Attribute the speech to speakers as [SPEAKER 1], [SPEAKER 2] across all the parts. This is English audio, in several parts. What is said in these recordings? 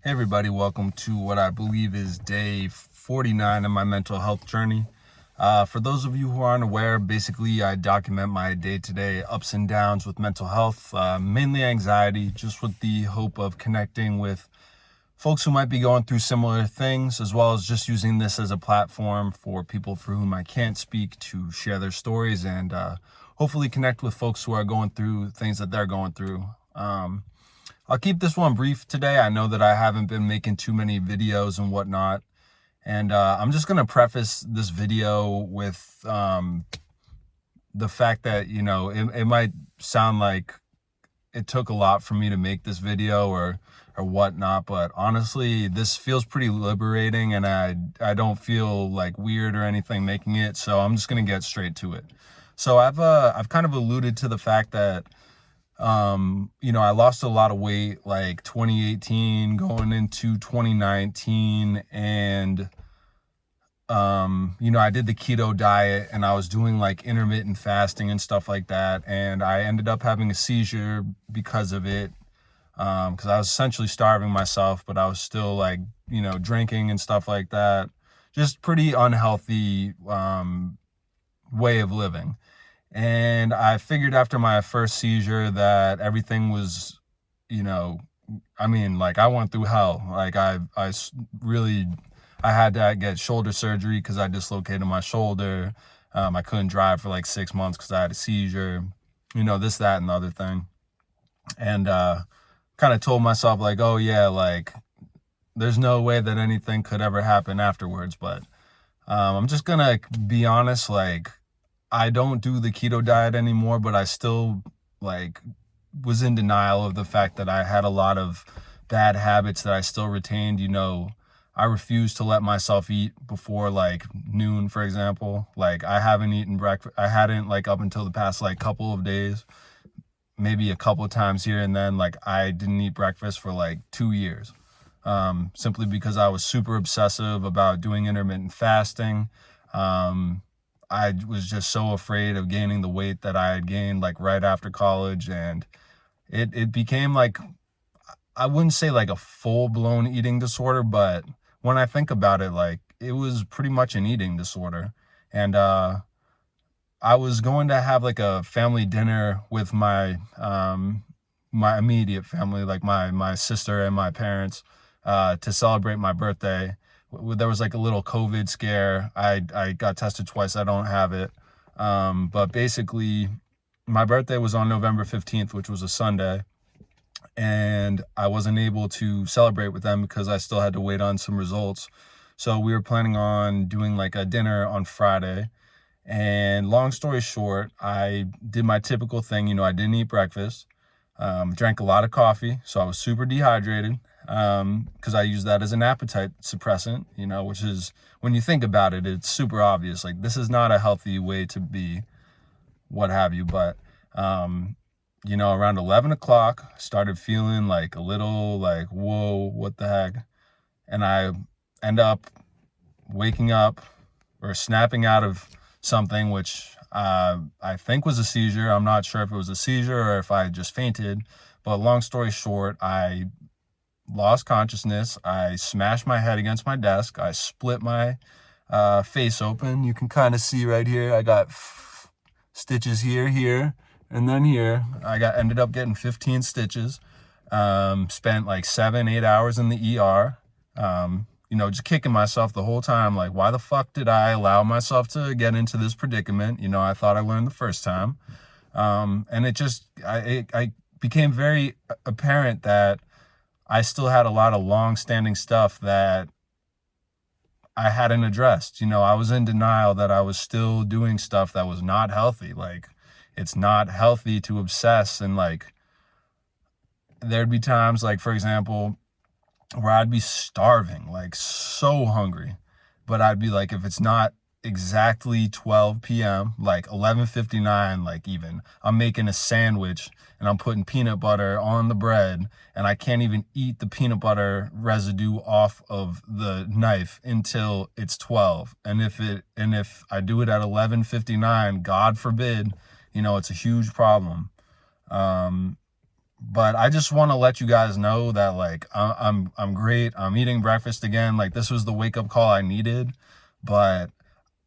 [SPEAKER 1] Hey everybody, welcome to what I believe is day 49 of my mental health journey. For those of you who aren't aware, basically I document my day-to-day ups and downs with mental health, mainly anxiety, just with the hope of connecting with folks who might be going through similar things, as well as just using this as a platform for people for whom I can't speak to share their stories and hopefully connect with folks who are going through things that they're going through. I'll keep this one brief today. I know that I haven't been making too many videos and whatnot. And I'm just going to preface this video with the fact that, it might sound like it took a lot for me to make this video or whatnot. But honestly, this feels pretty liberating and I don't feel like weird or anything making it. So I'm just going to get straight to it. So I've kind of alluded to the fact that I lost a lot of weight like 2018 going into 2019 and I did the keto diet and I was doing like intermittent fasting and stuff like that, and I ended up having a seizure because of it, because I was essentially starving myself, but I was still like drinking and stuff like that. Just pretty unhealthy way of living. And I figured after my first seizure that everything was, I went through hell. Like I had to get shoulder surgery because I dislocated my shoulder. I couldn't drive for like 6 months because I had a seizure, this, that, and the other thing. And kind of told myself like, oh yeah, like there's no way that anything could ever happen afterwards. But I'm just gonna be honest, like, I don't do the keto diet anymore, but I still like was in denial of the fact that I had a lot of bad habits that I still retained. I refuse to let myself eat before like noon, for example. Like I haven't eaten breakfast. I hadn't like up until the past like couple of days, maybe a couple of times here and then. Like I didn't eat breakfast for like 2 years, simply because I was super obsessive about doing intermittent fasting. I was just so afraid of gaining the weight that I had gained like right after college, and it became like, I wouldn't say like a full-blown eating disorder, but when I think about it, like it was pretty much an eating disorder. And I was going to have like a family dinner with my my immediate family, like my sister and my parents, to celebrate my birthday. There was like a little COVID scare. I got tested twice. I don't have it. But basically, my birthday was on November 15th, which was a Sunday. And I wasn't able to celebrate with them because I still had to wait on some results. So we were planning on doing like a dinner on Friday. And long story short, I did my typical thing. I didn't eat breakfast, drank a lot of coffee. So I was super dehydrated, because I use that as an appetite suppressant, which is, when you think about it, it's super obvious. Like this is not a healthy way to be, what have you. But, around 11 o'clock, started feeling like a little like, whoa, what the heck? And I end up waking up or snapping out of something, which I think was a seizure. I'm not sure if it was a seizure or if I just fainted. But long story short, I lost consciousness. I smashed my head against my desk. I split my face open. You can kind of see right here. I got stitches here, and then here. Ended up getting 15 stitches. Spent like 7-8 hours in the ER. Just kicking myself the whole time. Like, why the fuck did I allow myself to get into this predicament? I thought I learned the first time. And I became very apparent that I still had a lot of long-standing stuff that I hadn't addressed. I was in denial that I was still doing stuff that was not healthy. Like, it's not healthy to obsess. And like, there'd be times, like, for example, where I'd be starving, like so hungry, but I'd be like, if it's not exactly 12 p.m., like 11:59, like even, I'm making a sandwich and I'm putting peanut butter on the bread and I can't even eat the peanut butter residue off of the knife until it's 12. And if I do it at 11:59, God forbid, it's a huge problem. But I just want to let you guys know that like I'm great. I'm eating breakfast again. Like this was the wake up call I needed, but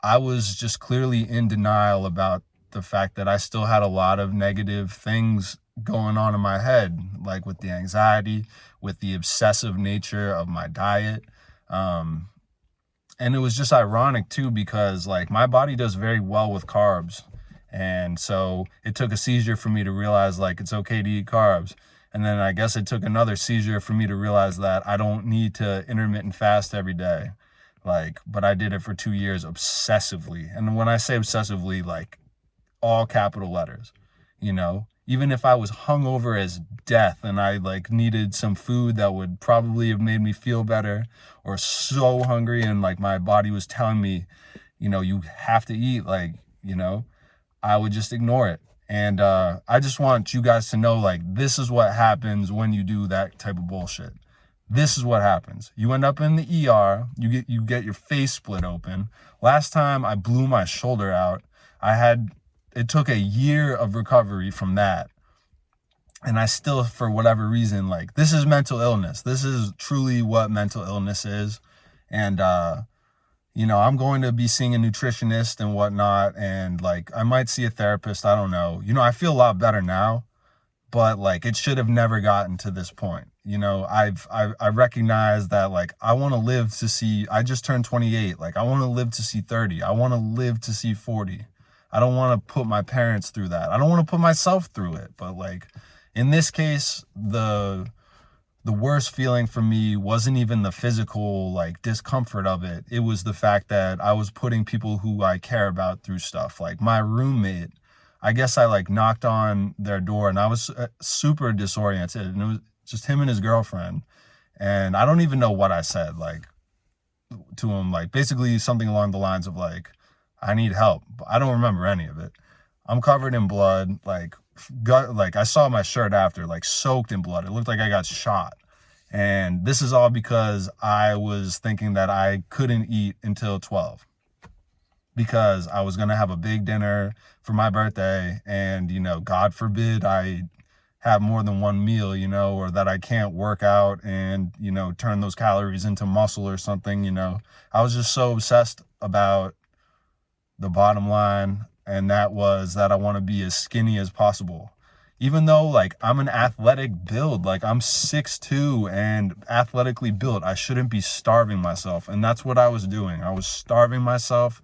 [SPEAKER 1] I was just clearly in denial about the fact that I still had a lot of negative things going on in my head, like with the anxiety, with the obsessive nature of my diet. Um, and it was just ironic too, because like my body does very well with carbs. And so it took a seizure for me to realize like it's okay to eat carbs. And then I guess it took another seizure for me to realize that I don't need to intermittent fast every day. Like, but I did it for 2 years obsessively. And when I say obsessively, like all capital letters, even if I was hungover as death and I like needed some food that would probably have made me feel better, or so hungry and like my body was telling me, you have to eat, like, I would just ignore it. And I just want you guys to know, like, this is what happens when you do that type of bullshit. This is what happens. You end up in the ER, you get your face split open. Last time I blew my shoulder out, it took a year of recovery from that. And I still, for whatever reason, like, this is mental illness. This is truly what mental illness is. And, I'm going to be seeing a nutritionist and whatnot. And like, I might see a therapist. I don't know. I feel a lot better now, but like, it should have never gotten to this point. I recognize that like, I want to live to see, I just turned 28. Like, I want to live to see 30. I want to live to see 40. I don't want to put my parents through that. I don't want to put myself through it. But like, in this case, the worst feeling for me wasn't even the physical like discomfort of it. It was the fact that I was putting people who I care about through stuff. Like my roommate, I guess I like knocked on their door and I was super disoriented, and it was just him and his girlfriend. And I don't even know what I said, like, to him, like basically something along the lines of like, I need help. But I don't remember any of it. I'm covered in blood, like I saw my shirt after, like soaked in blood. It looked like I got shot. And this is all because I was thinking that I couldn't eat until 12 because I was going to have a big dinner for my birthday. And, God forbid I have more than one meal, or that I can't work out and, turn those calories into muscle or something. I was just so obsessed about the bottom line. And that was that I want to be as skinny as possible. Even though like I'm an athletic build, like I'm 6'2" and athletically built, I shouldn't be starving myself. And that's what I was doing. I was starving myself.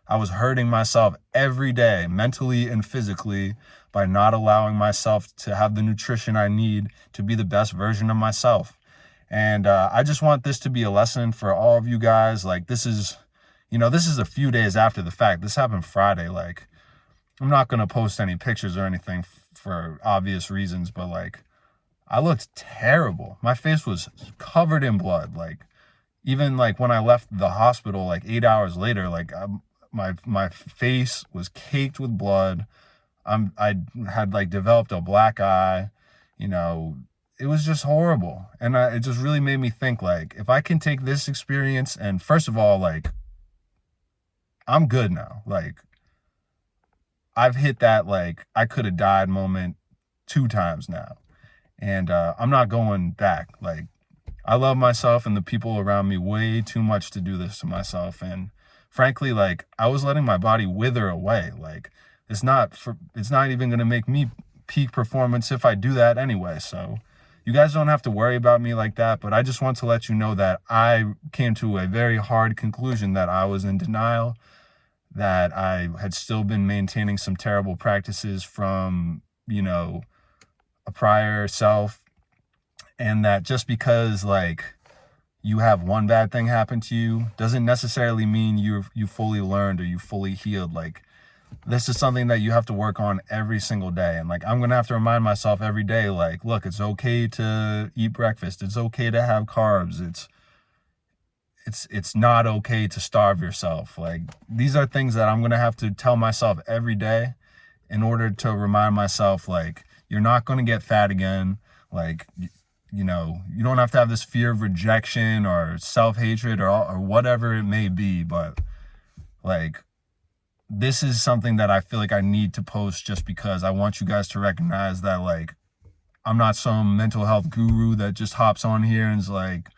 [SPEAKER 1] I was hurting myself every day, mentally and physically, by not allowing myself to have the nutrition I need to be the best version of myself. And I just want this to be a lesson for all of you guys. Like this is a few days after the fact. This happened Friday. Like, I'm not going to post any pictures or anything for obvious reasons, but like, I looked terrible. My face was covered in blood. Like, even like when I left the hospital, like 8 hours later, like my face was caked with blood. I had like developed a black eye. It was just horrible. And it just really made me think, like, if I can take this experience and first of all, like, I'm good now. Like, I've hit that, like, I could have died moment 2 times now. And I'm not going back. Like, I love myself and the people around me way too much to do this to myself. And frankly, like, I was letting my body wither away. Like, it's not even going to make me peak performance if I do that anyway. So you guys don't have to worry about me like that. But I just want to let you know that I came to a very hard conclusion, that I was in denial, that I had still been maintaining some terrible practices from, a prior self. And that just because like you have one bad thing happen to you doesn't necessarily mean you fully learned or you fully healed. Like, this is something that you have to work on every single day. And like, I'm going to have to remind myself every day, like, look, it's okay to eat breakfast. It's okay to have carbs. It's not okay to starve yourself. Like, these are things that I'm going to have to tell myself every day in order to remind myself, like, you're not going to get fat again. Like, you don't have to have this fear of rejection or self-hatred or whatever it may be. But like, this is something that I feel like I need to post just because I want you guys to recognize that, like, I'm not some mental health guru that just hops on here and is like,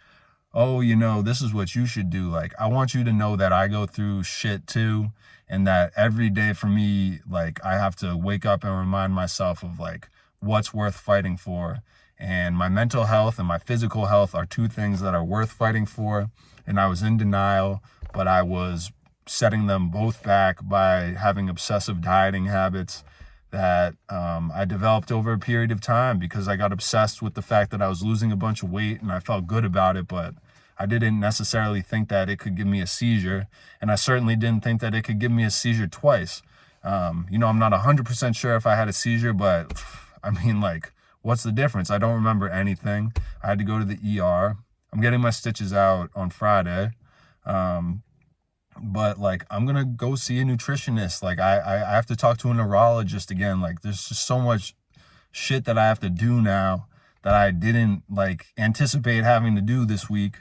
[SPEAKER 1] oh, you know, this is what you should do. Like, I want you to know that I go through shit too, and that every day for me, like, I have to wake up and remind myself of like what's worth fighting for. And my mental health and my physical health are two things that are worth fighting for. And I was in denial, but I was setting them both back by having obsessive dieting habits that I developed over a period of time, because I got obsessed with the fact that I was losing a bunch of weight and I felt good about it, but I didn't necessarily think that it could give me a seizure. And I certainly didn't think that it could give me a seizure twice. You know, I'm not 100% sure if I had a seizure, but I mean, like, what's the difference? I don't remember anything. I had to go to the ER. I'm getting my stitches out on Friday. But like, I'm gonna go see a nutritionist. Like, I have to talk to a neurologist again. Like, there's just so much shit that I have to do now that I didn't like anticipate having to do this week,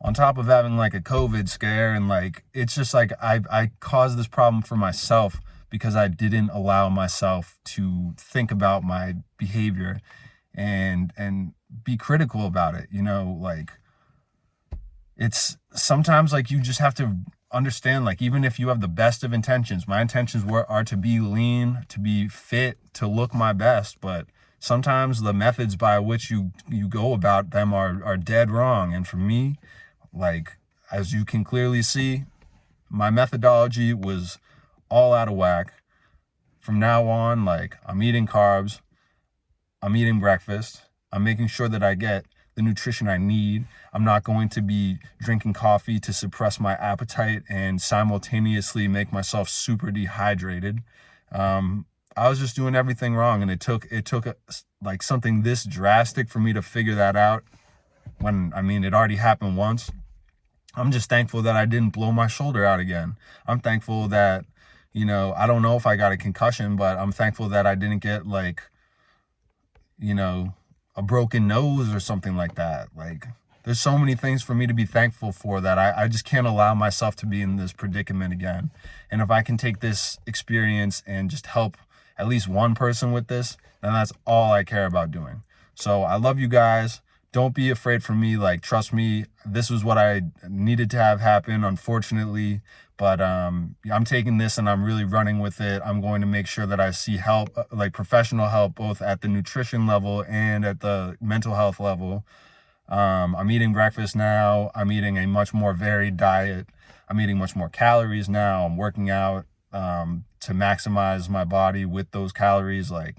[SPEAKER 1] on top of having like a COVID scare. And like, it's just like I caused this problem for myself because I didn't allow myself to think about my behavior and be critical about it. You know, like, it's sometimes like you just have to understand, like, even if you have the best of intentions, my intentions are to be lean, to be fit, to look my best, but sometimes the methods by which you go about them are dead wrong. And for me, like, as you can clearly see, my methodology was all out of whack. From now on, like, I'm eating carbs, I'm eating breakfast, I'm making sure that I get the nutrition I need. I'm not going to be drinking coffee to suppress my appetite and simultaneously make myself super dehydrated. I was just doing everything wrong, and it took like something this drastic for me to figure that out, when, I mean, it already happened once. I'm just thankful that I didn't blow my shoulder out again. I'm thankful that, you know, I don't know if I got a concussion, but I'm thankful that I didn't get, like, you know, a broken nose or something like that. Like, there's so many things for me to be thankful for that I just can't allow myself to be in this predicament again. And if I can take this experience and just help at least one person with this, then that's all I care about doing. So I love you guys. Don't be afraid for me. Like, trust me, this was what I needed to have happen, unfortunately. But I'm taking this and I'm really running with it. I'm going to make sure that I see help, like professional help, both at the nutrition level and at the mental health level. I'm eating breakfast now. I'm eating a much more varied diet. I'm eating much more calories now. I'm working out to maximize my body with those calories. Like,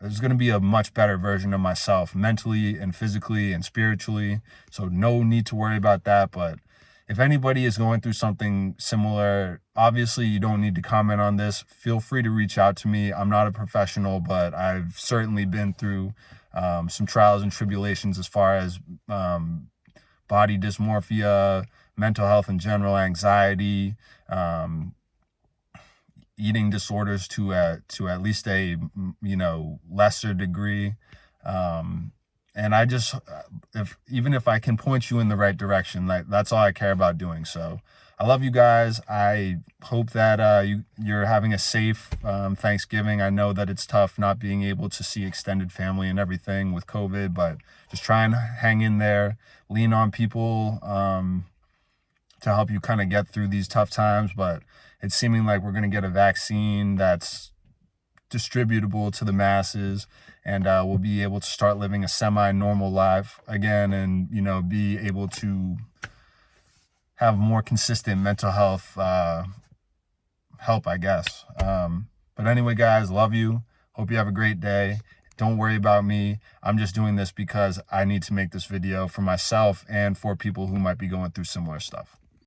[SPEAKER 1] there's going to be a much better version of myself, mentally and physically and spiritually. So no need to worry about that. But if anybody is going through something similar, obviously you don't need to comment on this. Feel free to reach out to me. I'm not a professional, but I've certainly been through some trials and tribulations as far as body dysmorphia, mental health in general, anxiety, eating disorders to at least a, you know, lesser degree. And I just, even if I can point you in the right direction, that's all I care about doing. So I love you guys. I hope that you're having a safe Thanksgiving. I know that it's tough not being able to see extended family and everything with COVID, but just try and hang in there, lean on people to help you kind of get through these tough times. But it's seeming like we're going to get a vaccine that's distributable to the masses, and we'll be able to start living a semi-normal life again, and, you know, be able to have more consistent mental health help, I guess. But anyway, guys, love you. Hope you have a great day. Don't worry about me. I'm just doing this because I need to make this video for myself and for people who might be going through similar stuff.